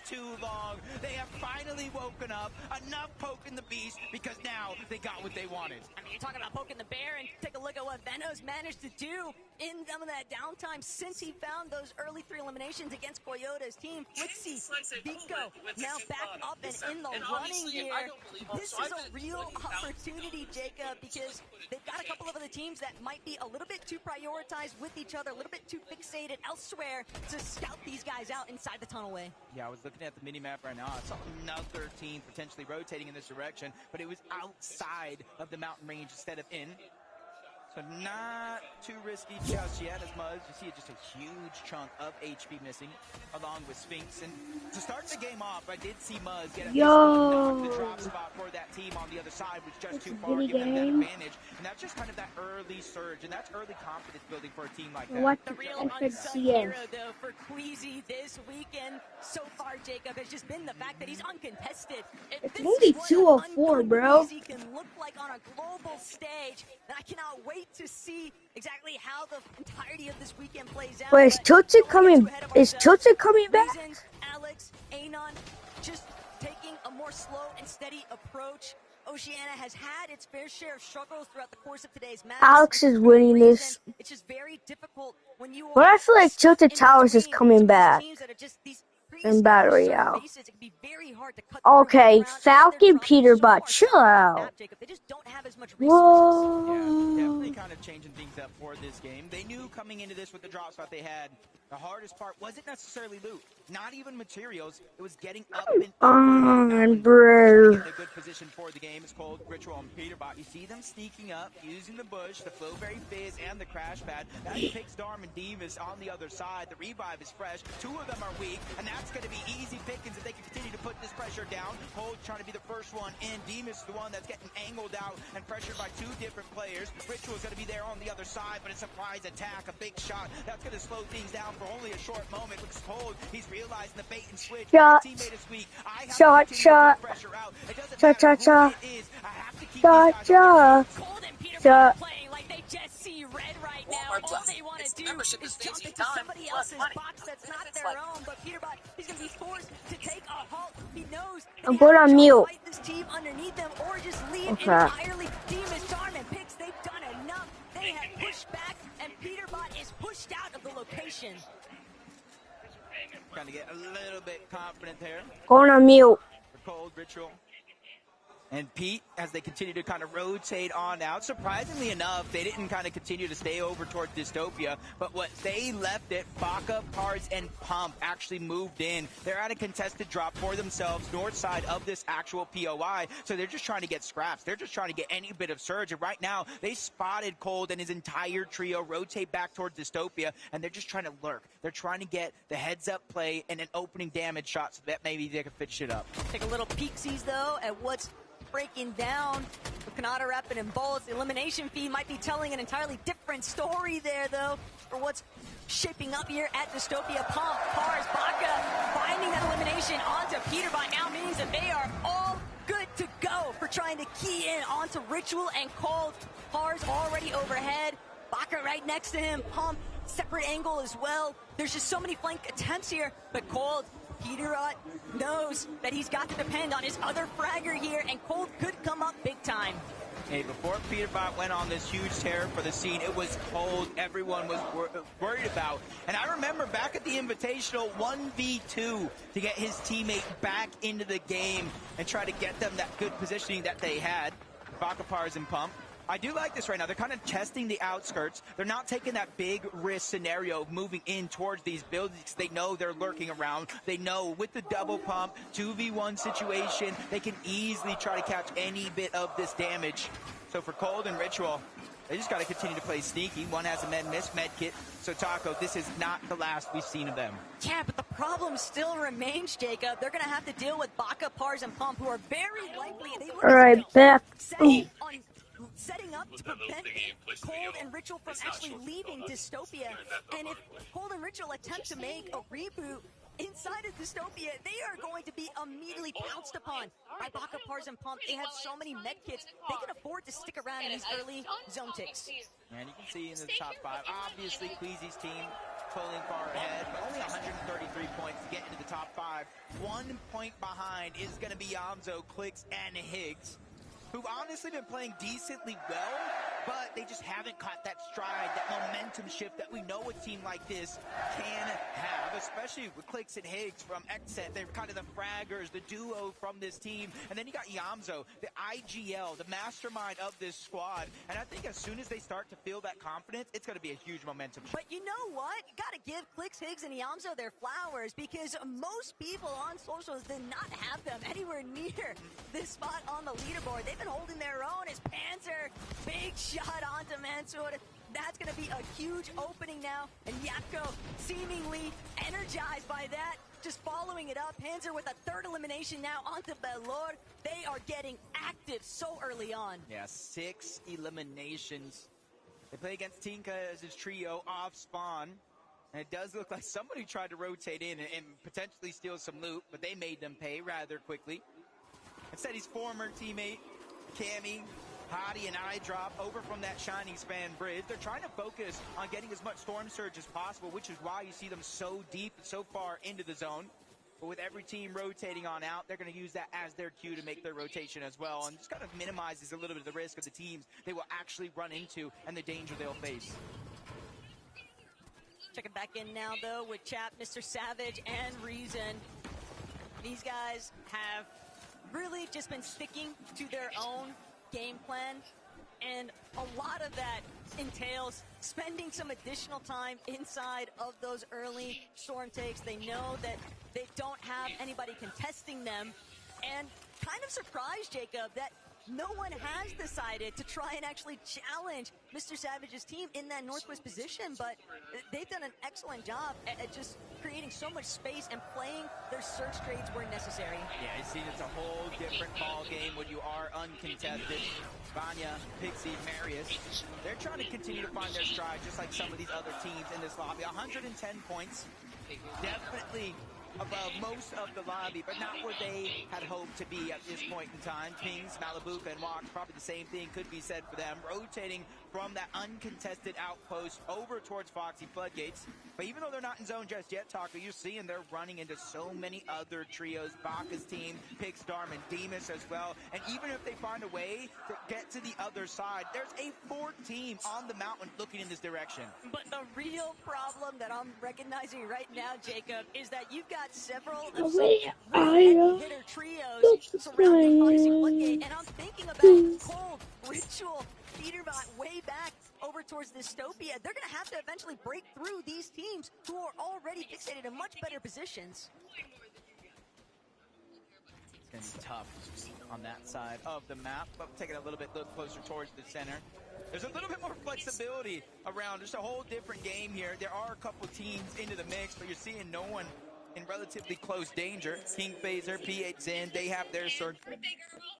too long. They have finally woken up. Enough poking the beast because now they got what they wanted. I mean, you're talking about poking the bear, and take a look at what Venos managed to do in some of that downtime since he found those early 3 eliminations against Coyote's team. Flixie, Vico, now back up and in the running here. This is a real opportunity, Jacob, because they've got a couple of other teams that might be a little bit too prioritized with each other, a little bit too fixated elsewhere to scout these guys out inside the tunnelway. Yeah, I was looking at the mini-map right now. I saw another team potentially rotating in this direction, but it was outside of the mountain range instead of in. So not too risky just yet as Muzz. You see just a huge chunk of HP missing along with Sphinx. And to start the game off, I did see Muzz get at least knock the drop spot for that team on the other side, was just too far, give them that advantage. And that's just kind of that early surge, and that's early confidence building for a team like that. What the real unsung hero, though, for Queasy this weekend so far, Jacob, has just been the fact that he's uncontested. It's only 204, bro. Queasy can look like on a global stage, and I cannot wait to see exactly how the entirety of this weekend plays out. Wait, is Tootsie coming? Is Tootsie coming back? Alex, Anon, just taking a more slow and steady approach. Oceania has had its fair share of struggles throughout the course of today's match. Alex is winning this. It's just very difficult when you. But I feel like Tilted Towers is coming back. And battery out. Okay, Falcon Peterbot, chill out. Whoa. Yeah, definitely kind of changing things up for this game. They knew coming into this with the drop spot they had, the hardest part wasn't necessarily loot, not even materials. It was getting up and bro. a good position for the game. It's called Ritual and Peterbot. You see them sneaking up, using the bush, the Flowberry Fizz, and the Crash Pad. That picks Darm and Divas on the other side. The revive is fresh. 2 of them are weak, and that's going to be easy pickings if they can continue to put this pressure down. Cold trying to be the first one in. Demus is the one that's getting angled out and pressured by 2 different players. Ritual's going to be there on the other side, but a surprise attack, a big shot. That's going to slow things down for only a short moment. Looks cold. He's realizing the bait and switch. Shot. Teammate is weak. I have Shot. to shot. Pressure out. It doesn't matter who it is. I have to keep these guys Cold and Peter playing like they just see red right now. All they want to do is jump into somebody else's box that's not their own. But Peterbot, he's going to be forced to take a halt. He knows I'm going on mute. fight this team underneath them or just leave entirely. Demon's Charm and Picks, they've done enough. They have pushed back, and Peterbot is pushed out of the location. Trying to get a little bit confident there. Going on mute. For Cold, Ritual. And Pete, as they continue to kind of rotate on out, surprisingly enough, they didn't kind of continue to stay over toward Dystopia, but what they left it, Baka, Pars, and Pump actually moved in. They're at a contested drop for themselves, north side of this actual POI, so they're just trying to get scraps. They're just trying to get any bit of surge, and right now, they spotted Cold and his entire trio rotate back toward Dystopia, and they're just trying to lurk. They're trying to get the heads-up play and an opening damage shot so that maybe they can fit shit up. Take a little peeksies, though, at what's breaking down with Kanata Rapid and Bullets. The elimination feed might be telling an entirely different story there, though, for what's shaping up here at Dystopia. Pump, Pars, Baka finding that elimination onto Peterbot now means that they are all good to go for trying to key in onto Ritual and Cold. Pars already overhead, Baka right next to him, Pump, separate angle as well. There's just so many flank attempts here, but Cold, Peterbot knows that he's got to depend on his other fragger here, and Cold could come up big time. Hey, before Peterbot went on this huge tear for the scene, it was Cold everyone was worried about. And I remember back at the Invitational 1v2 to get his teammate back into the game and try to get them that good positioning that they had. Bakapars and Pump. I do like this right now. They're kind of testing the outskirts. They're not taking that big risk scenario of moving in towards these buildings. They know they're lurking around. They know with the double pump, 2v1 situation, they can easily try to catch any bit of this damage. So for Cold and Ritual, they just got to continue to play sneaky. One has a med kit. So Taco, this is not the last we've seen of them. Yeah, but the problem still remains, Jacob. They're going to have to deal with Baka, Pars, and Pump, who are very likely. All right, back. Setting up to prevent Cold and Ritual from actually leaving Dystopia. And if Cold and Ritual attempt to make a reboot inside of Dystopia, they are going to be immediately pounced upon by Baka, Pars, and Pump. They have so many medkits, they can afford to stick around in these early zone ticks. And you can see in the top 5, obviously Queasy's team toiling far ahead, but only 133 points to get into the top 5. 1 point behind is going to be Yamzo, Clicks, and Higgs, who've honestly been playing decently well, but they just haven't caught that stride, that momentum shift that we know a team like this can have, especially with Clicks and Higgs from Xset. They're kind of the fraggers, the duo from this team. And then you got Yamzo, the IGL, the mastermind of this squad. And I think as soon as they start to feel that confidence, it's going to be a huge momentum shift. But you know what? You got to give Clicks, Higgs, and Yamzo their flowers, because most people on socials did not have them anywhere near this spot on the leaderboard. They've been holding their own as Panzer, big shot onto Mansour. That's going to be a huge opening now, and Yapko seemingly energized by that, just following it up. Panzer with a 3rd elimination now onto Belor. They are getting active so early on. Yeah, 6 eliminations. They play against Tinka as his trio off spawn. And it does look like somebody tried to rotate in and potentially steal some loot, but they made them pay rather quickly. Instead, his former teammate, Cammy, Hottie, and iDrop over from that Shining Span bridge. They're trying to focus on getting as much Storm Surge as possible, which is why you see them so deep, so far into the zone. But with every team rotating on out, they're going to use that as their cue to make their rotation as well, and just kind of minimizes a little bit of the risk of the teams they will actually run into and the danger they'll face. Checking back in now, though, with Chap, Mr. Savage, and Reason. These guys have really just been sticking to their own game plan, and a lot of that entails spending some additional time inside of those early storm takes. They know that they don't have anybody contesting them, and kind of surprised, Jacob, that no one has decided to try and actually challenge Mr. Savage's team in that northwest position, but they've done an excellent job at just creating so much space and playing their search trades where necessary. Yeah, you see, it's a whole different ball game when you are uncontested. Vanya, Pixie, Marius, they're trying to continue to find their stride, just like some of these other teams in this lobby. 110 points, definitely above most of the lobby, but not where they had hoped to be at this point in time. Kings, Malibuka, and Walk, probably the same thing could be said for them, rotating from that uncontested outpost over towards Foxy Floodgates. But even though they're not in zone just yet, Taco, you're seeing they're running into so many other trios. Baka's team, Pix, Darm, and Demus as well. And even if they find a way to get to the other side, there's a 4th team on the mountain looking in this direction. But the real problem that I'm recognizing right now, Jacob, is that you've got several of hitter trios surrounding Foxy Floodgate, and I'm thinking about Cold, Ritual, Peterbot way back over towards Dystopia. They're going to have to eventually break through these teams who are already fixated in much better positions. It's going to be tough on that side of the map, but taking a little bit closer towards the center. There's a little bit more flexibility around. Just a whole different game here. There are a couple teams into the mix, but you're seeing no one in relatively close danger. King Phaser, P8 Zen, they have their sword.